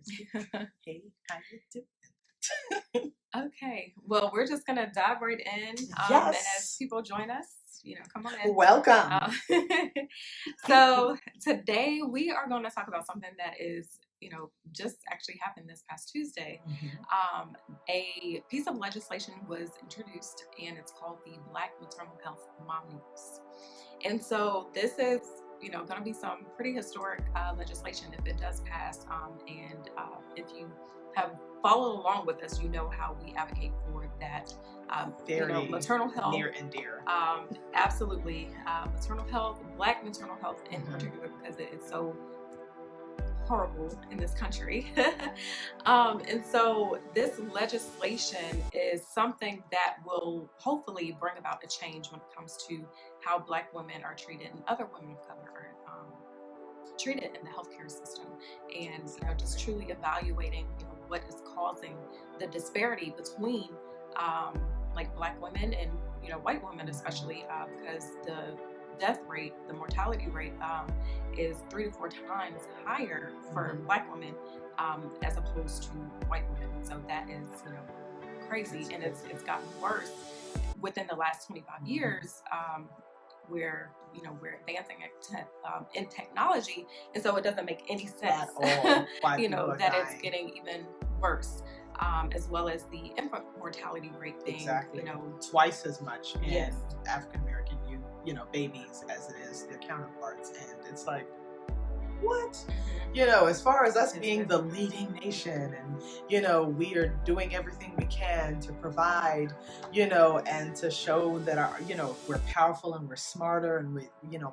Hey, how you doing? Okay, well, we're just gonna dive right in. And as Yes. people join us, come on in. Welcome. So today we are going to talk about something that is, just actually happened this past Tuesday. A piece of legislation was introduced, and it's called the Black Maternal Health Momnibus. And so this is, going to be some pretty historic legislation if it does pass. And if you have followed along with us, you know how we advocate for that. Very maternal health, near and dear. Absolutely, maternal health, Black maternal health in particular, because it is so horrible in this country. And so this legislation is something that will hopefully bring about a change when it comes to how Black women are treated and other women of color are treated in the healthcare system, and just truly evaluating what is causing the disparity between like Black women and white women, especially because the death rate, the mortality rate is 3 to 4 times higher for Black women as opposed to white women. And so that is crazy, and it's gotten worse within the last 25 years, where we're advancing in technology, and so it doesn't make any sense at all. That it's getting even worse. As well as the infant mortality rate being, exactly. Twice as much in African American babies as it is their counterparts, and it's like, what? As far as us being the leading nation, and we are doing everything we can to provide, and to show that our, we're powerful and we're smarter, and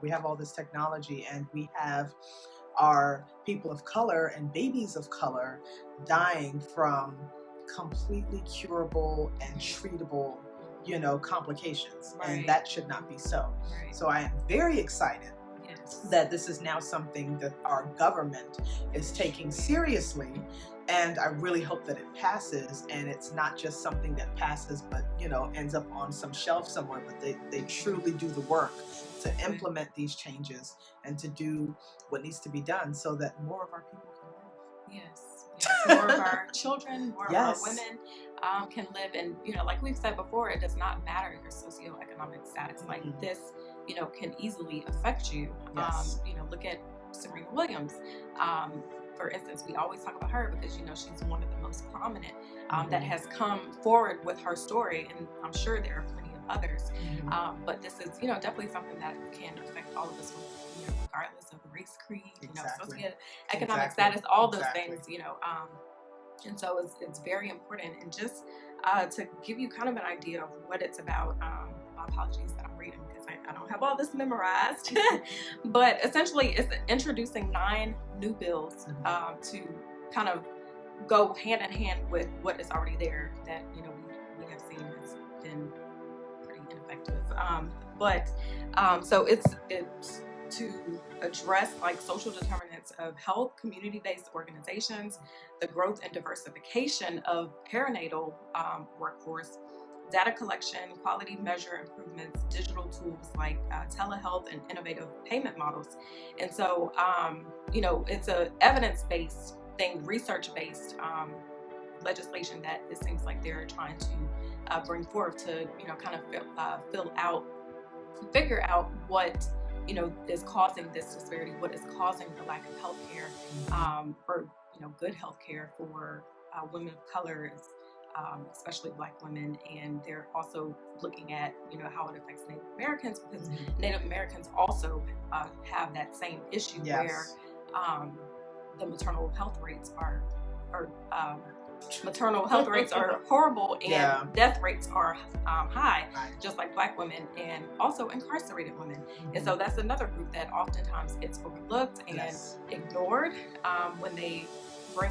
we have all this technology, and we have our people of color and babies of color dying from completely curable and treatable, complications. Right. And that should not be so. Right. So I am very excited that this is now something that our government is taking seriously. And I really hope that it passes, and it's not just something that passes, but, ends up on some shelf somewhere, but they truly do the work to implement these changes and to do what needs to be done so that more of our people can live. Yes. More of our children, more of our women can live. And, like we've said before, it does not matter your socioeconomic status. Like this, can easily affect you. Yes. Look at Serena Williams. For instance, we always talk about her because, she's one of the most prominent that has come forward with her story, and I'm sure there are plenty of others. But this is, definitely something that can affect all of us, regardless of race, creed, socioeconomic status, all those things, and so it's very important. And just to give you kind of an idea of what it's about, my apologies that I'm reading because I don't have all this memorized, but essentially it's introducing 9 new bills to kind of go hand in hand with what is already there that we have seen has been pretty ineffective. So it's to address like social determinants of health, community-based organizations, the growth and diversification of perinatal workforce, data collection, quality measure improvements, digital tools like telehealth, and innovative payment models. And so, it's a evidence-based thing, research-based legislation that it seems like they're trying to bring forth to, kind of figure out what is causing this disparity, what is causing the lack of health care, or good health care for women of color, especially Black women. And they're also looking at how it affects Native Americans, because Native Americans also have that same issue where the maternal health rates are horrible, and death rates are high, just like Black women, and also incarcerated women. And so that's another group that oftentimes gets overlooked and ignored when they bring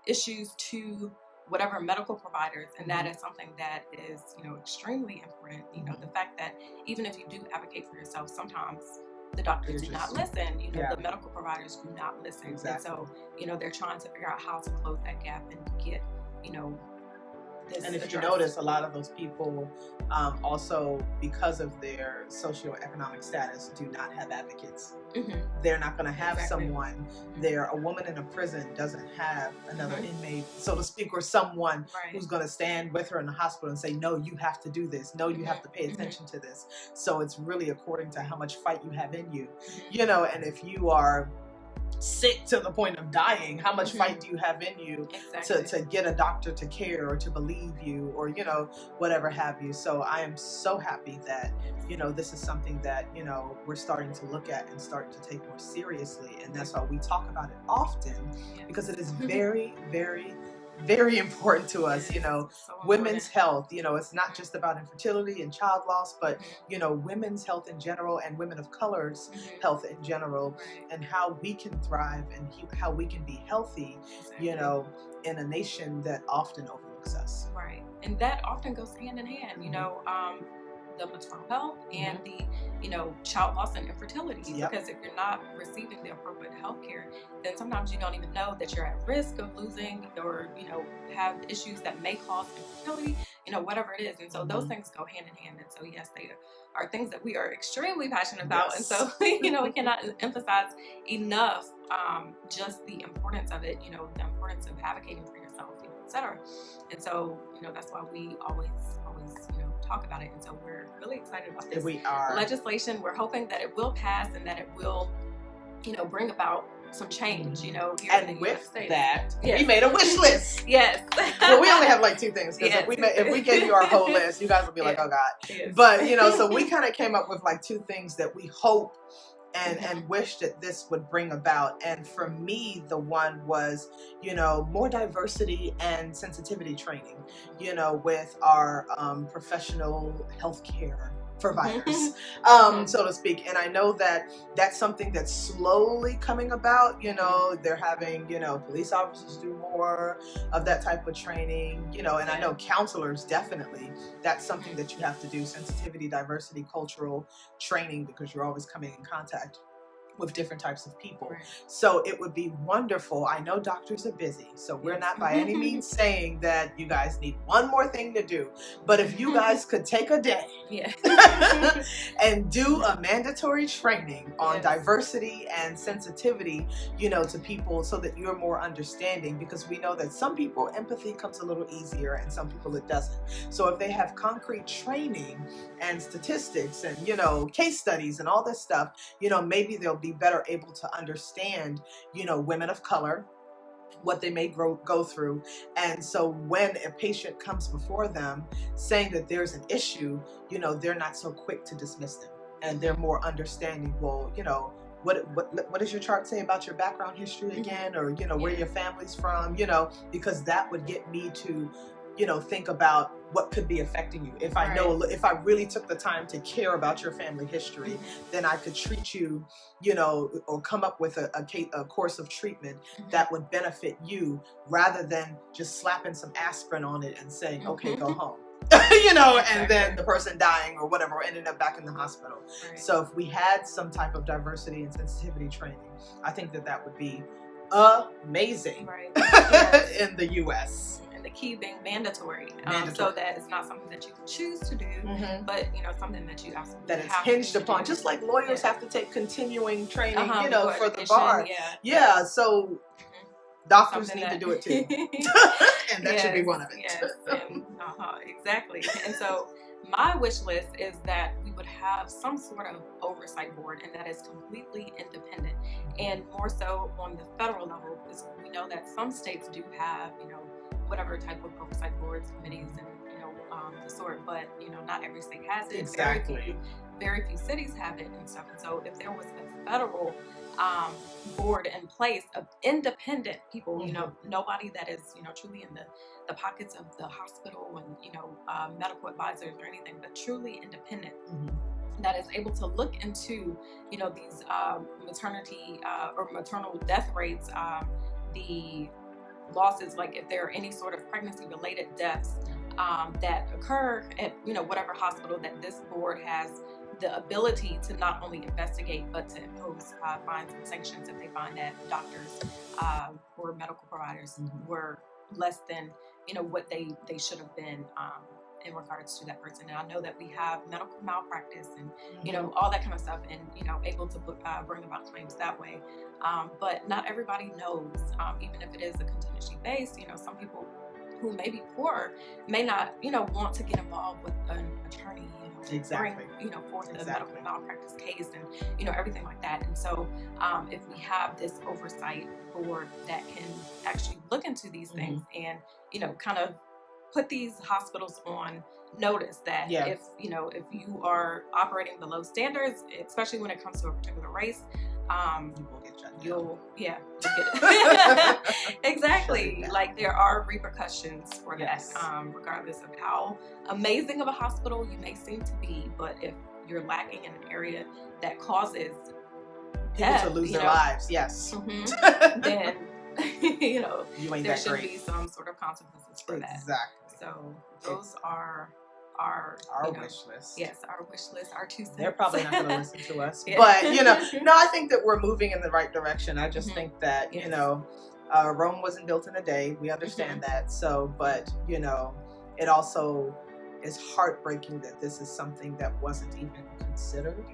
issues to whatever medical providers, and that is something that is extremely important. The fact that even if you do advocate for yourself, sometimes the doctors do not listen, the medical providers do not listen. And so, they're trying to figure out how to close that gap and get, this And if you addressed. notice, a lot of those people also, because of their socioeconomic status, do not have advocates. They're not going to have someone there. A woman in a prison doesn't have another inmate, so to speak, or someone who's going to stand with her in the hospital and say, no, you have to do this. No, you have to pay attention to this. So it's really according to how much fight you have in you, you know, and if you are sick to the point of dying, how much fight do you have in you to get a doctor to care or to believe you, or, you know, whatever have you. So I am so happy that, you know, this is something that, you know, we're starting to look at and starting to take more seriously. And that's why we talk about it often, because it is very, very, very important to us. You know, women's health, you know, it's not just about infertility and child loss, but, you know, women's health in general and women of color's health in general, and how we can thrive and how we can be healthy, you know, in a nation that often overlooks us. Right. And that often goes hand in hand, you know, the maternal health and the, you know, child loss and infertility. Because if you're not receiving the appropriate health care, then sometimes you don't even know that you're at risk of losing, or, you know, have issues that may cause infertility, you know, whatever it is. And so those things go hand in hand. And so, yes, they are things that we are extremely passionate about. And so, you know, we cannot emphasize enough just the importance of it, you know, the importance of advocating for yourself, you know, et cetera. And so, you know, that's why we always, you know, talk about it. And so we're really excited about this legislation. We're hoping that it will pass and that it will, you know, bring about some change, you know, here in the United States. That, we made a wish list. Well, we only have like 2 things, because if we gave you our whole list, you guys would be like, oh God. But, you know, so we kind of came up with like 2 things that we hope and wish that this would bring about. And for me, the one was, you know, more diversity and sensitivity training, you know, with our professional healthcare providers, so to speak. And I know that that's something that's slowly coming about. You know, they're having, you know, police officers do more of that type of training, you know, and I know counselors, definitely, that's something that you have to do: sensitivity, diversity, cultural training, because you're always coming in contact with different types of people. So it would be wonderful. I know doctors are busy, so we're not by any means saying that you guys need one more thing to do, but if you guys could take a day and do a mandatory training on diversity and sensitivity, you know, to people, so that you're more understanding, because we know that some people empathy comes a little easier and some people it doesn't. So if they have concrete training and statistics and, you know, case studies and all this stuff, you know, maybe they'll be better able to understand, you know, women of color, what they may go through. And so when a patient comes before them saying that there's an issue, you know, they're not so quick to dismiss them, and they're more understanding. Well, you know, what does your chart say about your background history again, or, you know, where your family's from, you know, because that would get me to, you know, think about what could be affecting you. If I know, if I really took the time to care about your family history, then I could treat you, you know, or come up with a course of treatment that would benefit you, rather than just slapping some aspirin on it and saying, okay, go home. You know, and then the person dying or whatever, or ending up back in the hospital. So if we had some type of diversity and sensitivity training, I think that that would be amazing in the U.S. The key being mandatory, so that it's not something that you can choose to do, but, you know, something that you absolutely that it's hinged upon, just like lawyers have to take continuing training, you know, for the bar. So doctors need to do it too. And that should be one of it. Exactly. And so my wish list is that we would have some sort of oversight board, and that is completely independent, and more so on the federal level, because we know that some states do have, you know, whatever type of oversight boards, committees, and, you know, the sort, but, you know, not every state has it. Very few cities have it and stuff. And so if there was a federal board in place of independent people, you know, nobody that is, you know, truly in the pockets of the hospital and, you know, medical advisors or anything, but truly independent, that is able to look into, you know, these maternity or maternal death rates, the losses, like if there are any sort of pregnancy related deaths that occur at, you know, whatever hospital, that this board has the ability to not only investigate, but to impose fines and sanctions if they find that doctors or medical providers were, less than, what they should have been in regards to that person. And I know that we have medical malpractice and, all that kind of stuff, and, able to bring about claims that way. But not everybody knows, even if it is a contingency based, some people who may be poor may not, want to get involved with an attorney, exactly. bring, forth the medical malpractice case and, everything like that. And so if we have this oversight board that can actually look into these things and, kind of put these hospitals on notice that if you are operating below standards, especially when it comes to a particular race, you will get shut down. You'll get it. Exactly. Like there are repercussions for that, regardless of how amazing of a hospital you may seem to be. But if you're lacking in an area that causes people to lose their lives, then you ain't there that should great. be some sort of consequences for that. Exactly. So those are our wish list. Yes, our wish list, our 2 cents. They're probably not going to listen to us, but no, I think that we're moving in the right direction. I just think that Rome wasn't built in a day. We understand that. So, but it also is heartbreaking that this is something that wasn't even considered.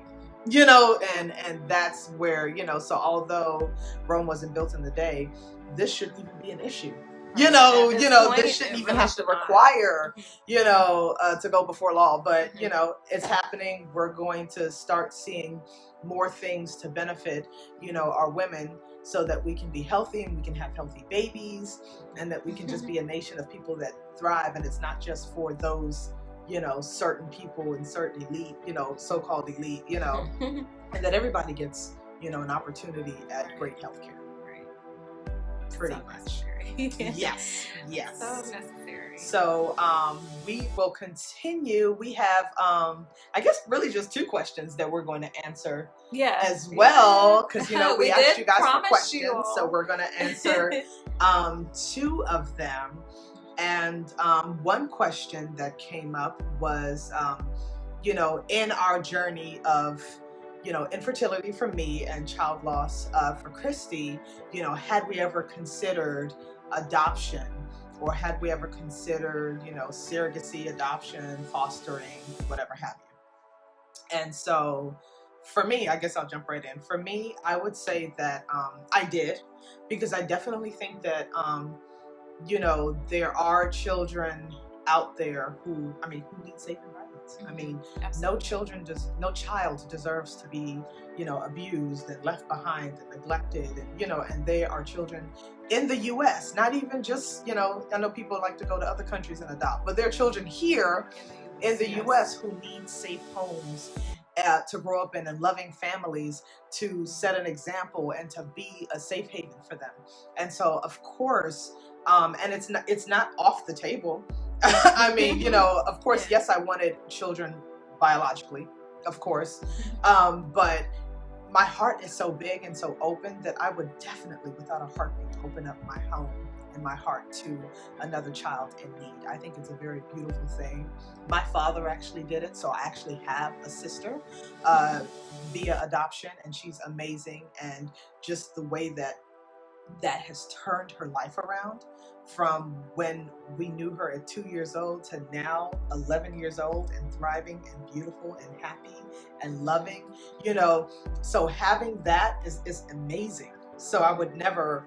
And that's where so although Rome wasn't built in the day, this shouldn't even be an issue. This shouldn't even have to require, to go before law, but, it's happening. We're going to start seeing more things to benefit, our women so that we can be healthy and we can have healthy babies and that we can just be a nation of people that thrive. And it's not just for those, certain people and certain elite, so-called elite, and that everybody gets, an opportunity at great health care. Pretty much. Yes. So necessary. So we will continue. We have I guess really just 2 questions that we're going to answer as well, because we asked you guys for questions, so we're going to answer 2 of them. And one question that came up was in our journey of infertility for me and child loss for Christy, had we ever considered adoption, or had we ever considered, surrogacy, adoption, fostering, whatever have you. And so for me, I guess I'll jump right in. For me, I would say that I did, because I definitely think that, there are children out there who need safe environments. Absolutely. No child deserves to be, abused and left behind and neglected, and they are children in the U.S., not even just, I know people like to go to other countries and adopt, but there are children here in the U.S. who need safe homes to grow up in, and loving families to set an example and to be a safe haven for them. And so, of course, and it's not off the table. Of course, yes, I wanted children biologically, of course, but my heart is so big and so open that I would definitely, without a heartbeat, open up my home and my heart to another child in need. I think it's a very beautiful thing. My father actually did it, so I actually have a sister via adoption, and she's amazing, and just the way that has turned her life around from when we knew her at 2 years old to now 11 years old and thriving and beautiful and happy and loving, so having that is amazing. So I would never,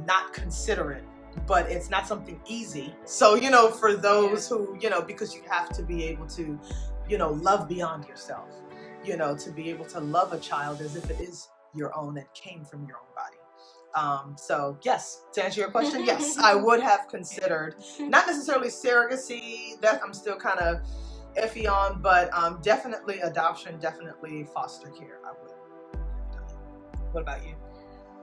not consider it, but it's not something easy. So, for those who, because you have to be able to, love beyond yourself, to be able to love a child as if it is your own and came from your own body. So yes, to answer your question, yes, I would have considered, not necessarily surrogacy, that I'm still kind of iffy on, but definitely adoption, definitely foster care, I would have done. What about you?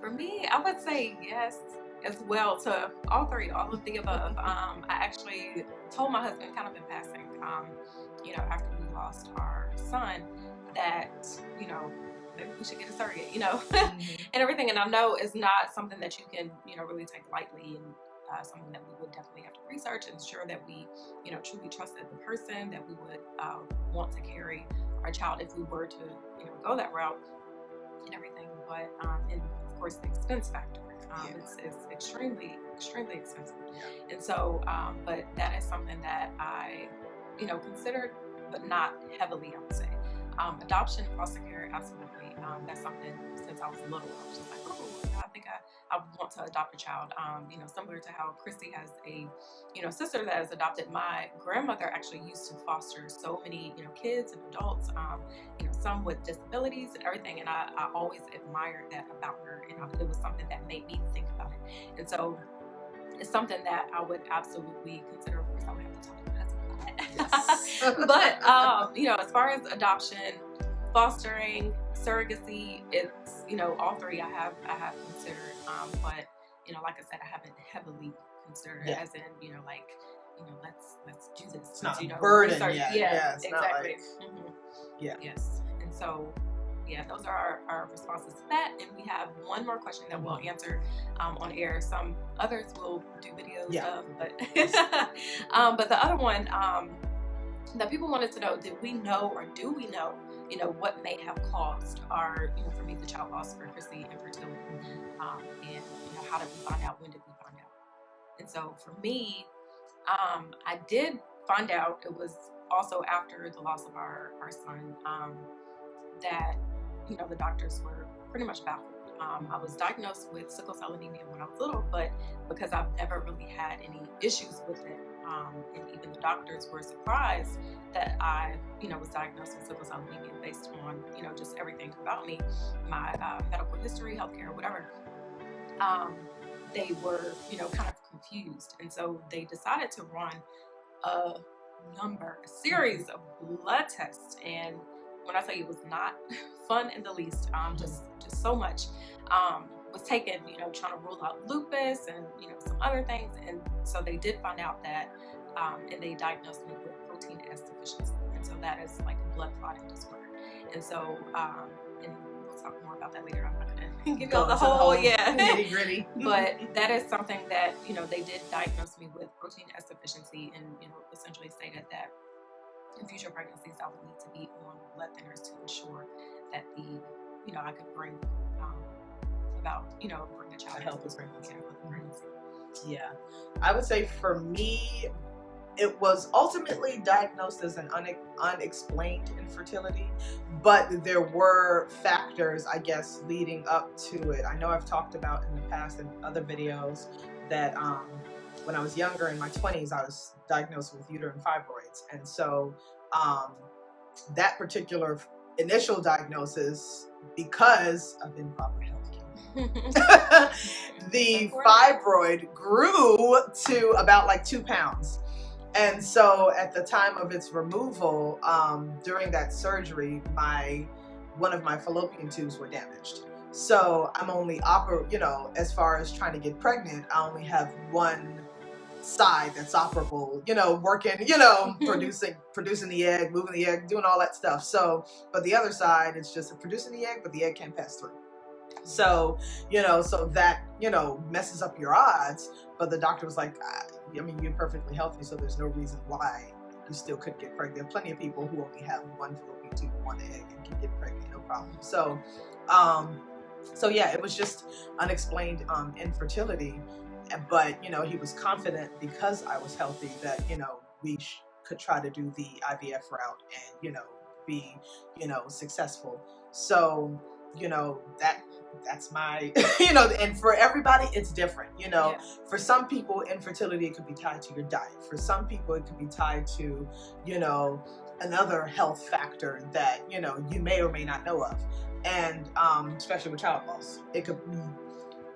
For me, I would say yes as well to all 3, all of the above. I actually told my husband kind of in passing, after we lost our son, that, maybe we should get a surrogate, and everything. And I know it's not something that you can, really take lightly, and something that we would definitely have to research and ensure that we, truly trusted the person, that we would want to carry our child if we were to, go that route and everything. But, and of course, the expense factor, it's extremely extremely expensive. And so, but that is something that I, considered, but not heavily, I would say. Adoption, foster care, absolutely. That's something since I was little. I was just like, oh, I think I want to adopt a child. Similar to how Christy has a, sister that has adopted. My grandmother actually used to foster so many, kids and adults, some with disabilities and everything. And I always admired that about her. And it was something that made me think about it. And so it's something that I would absolutely consider. Of course, I would have to talk to my husband about that. But, as far as adoption, fostering, surrogacy, it's, all three I have considered. But, like I said, I haven't heavily considered it as in, let's do this. It's not a burden yet. Yeah, it's exactly. Not like, Yes. And so, those are our responses to that. And we have one more question that we'll answer on air. Some others will do videos of, but but the other one that people wanted to know, did we know or do we know, what may have caused our, for me, the child loss, for Christy, infertility, and how did we find out, when did we find out? And so for me, I did find out, it was also after the loss of our son, that the doctors were pretty much baffled. I was diagnosed with sickle cell anemia when I was little, but because I've never really had any issues with it, and even the doctors were surprised that I, was diagnosed with sickle cell anemia based on, just everything about me, my medical history, healthcare, whatever. They were, kind of confused, and so they decided to run a series of blood tests. And when I say it was not fun in the least, just so much was taken, trying to rule out lupus and, some other things. And so they did find out that, and they diagnosed me with protein S deficiency. And so that is like a blood clotting disorder. And so, and we'll talk more about that later. I'm not going to give you all the whole nitty gritty. But that is something that, they did diagnose me with protein S deficiency, and, essentially stated that in future pregnancies, I would need to be on blood thinners to ensure that I could bring bring a child. Help with pregnancy. Yeah. I would say for me, it was ultimately diagnosed as an unexplained infertility, but there were factors, I guess, leading up to it. I know I've talked about in the past in other videos that when I was younger, in my 20s, I was diagnosed with uterine fibroids. And so that particular initial diagnosis, because of improper health care, the fibroid grew to about like 2 pounds. And so at the time of its removal, during that surgery, one of my fallopian tubes were damaged. So I'm only as far as trying to get pregnant, I only have one side that's operable, working, producing the egg, moving the egg, doing all that stuff. So, but the other side, it's just producing the egg, but the egg can't pass through. So, so that, messes up your odds. But the doctor was like, you're perfectly healthy, so there's no reason why you still could get pregnant. There are plenty of people who only have one fallopian tube, one egg, and can get pregnant, no problem. So, it was just unexplained infertility. But, he was confident, because I was healthy, that, we could try to do the IVF route and, be, successful. So, that's my, and for everybody, it's different, For some people, infertility could be tied to your diet. For some people, it could be tied to, another health factor that, you may or may not know of. And especially with child loss, it could be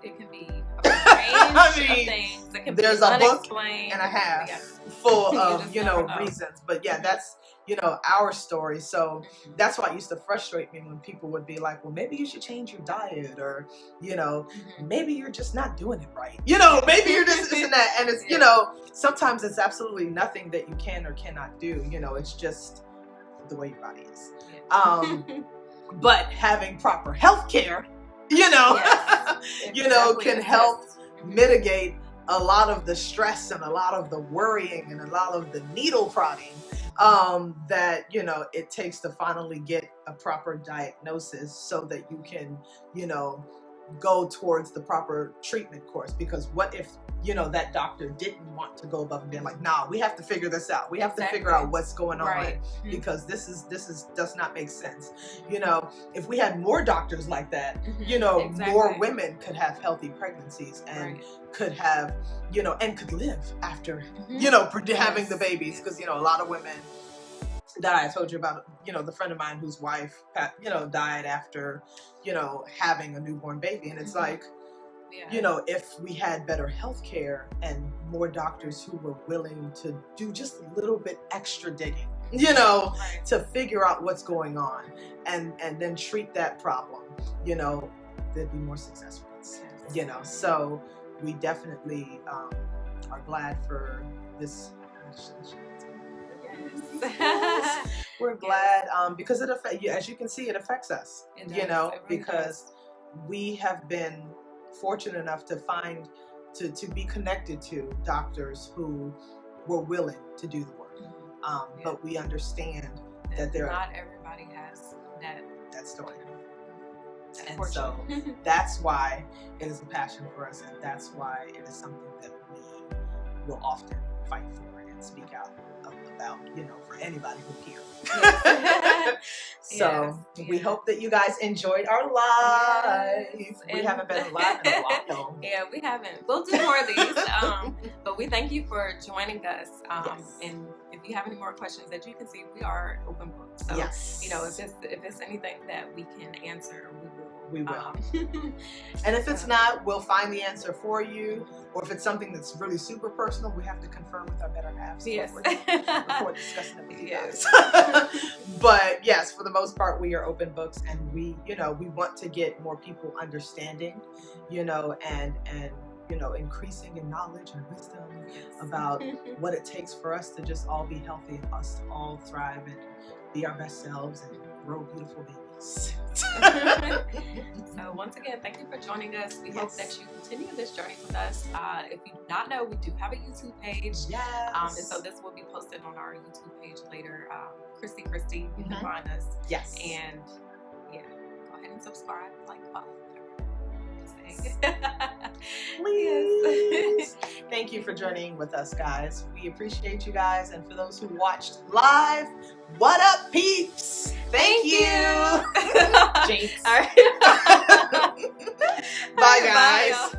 a range of things. It can there's be a book and a half full of, reasons. But that's, our story. So that's why it used to frustrate me when people would be like, well, maybe you should change your diet, or, maybe you're just not doing it right. Maybe you're just this and that. And it's, sometimes it's absolutely nothing that you can or cannot do. It's just the way your body is. But having proper health care, can help mitigate a lot of the stress and a lot of the worrying and a lot of the needle prodding that, it takes to finally get a proper diagnosis, so that you can, go towards the proper treatment course. Because what if, you know, that doctor didn't want to go above and beyond? Like, nah, we have to figure this out. We have to figure out what's going on, because this does not make sense. You know, if we had more doctors like that, you know, more women could have healthy pregnancies and could have, you know, and could live after, you know, having the babies. Because, you know, a lot of women that I told you about, you know, the friend of mine whose wife, you know, died after, you know, having a newborn baby. And it's like, you know, if we had better health care and more doctors who were willing to do just a little bit extra digging, you know, to figure out what's going on and then treat that problem, you know, there'd be more success rates, you know. So we definitely are glad for this. We're glad because it affects, as you can see, it affects us, you know, because we have been fortunate enough to find, to be connected to doctors who were willing to do the work. But we understand that not everybody has that story. And so that's why it is a passion for us, and that's why it is something that we will often fight for and speak out about, you know, for anybody who hears. So we hope that you guys enjoyed our live. We haven't been live in a while. Yeah, we haven't. We'll do more of these. But we thank you for joining us. And if you have any more questions, that you can see, we are open books. So you know, if it's anything that we can answer, we will. And if it's not, we'll find the answer for you. Or if it's something that's really super personal, we have to confirm with our better halves before discussing it with you guys. But yes, for the most part, we are open books, and we, you know, we want to get more people understanding, you know, and you know, increasing in knowledge and wisdom about what it takes for us to just all be healthy and us to all thrive and be our best selves and grow beautiful babies. So once again, thank you for joining us. We hope that you continue this journey with us. If you do not know, we do have a YouTube page. And so this will be posted on our YouTube page later. ChristiChristie, you can find us. And go ahead and subscribe, like, follow. Please. Thank you for journeying with us, guys. We appreciate you guys. And for those who watched live, what up, peeps? Thank you. Jinx. All right. Bye, guys. Bye,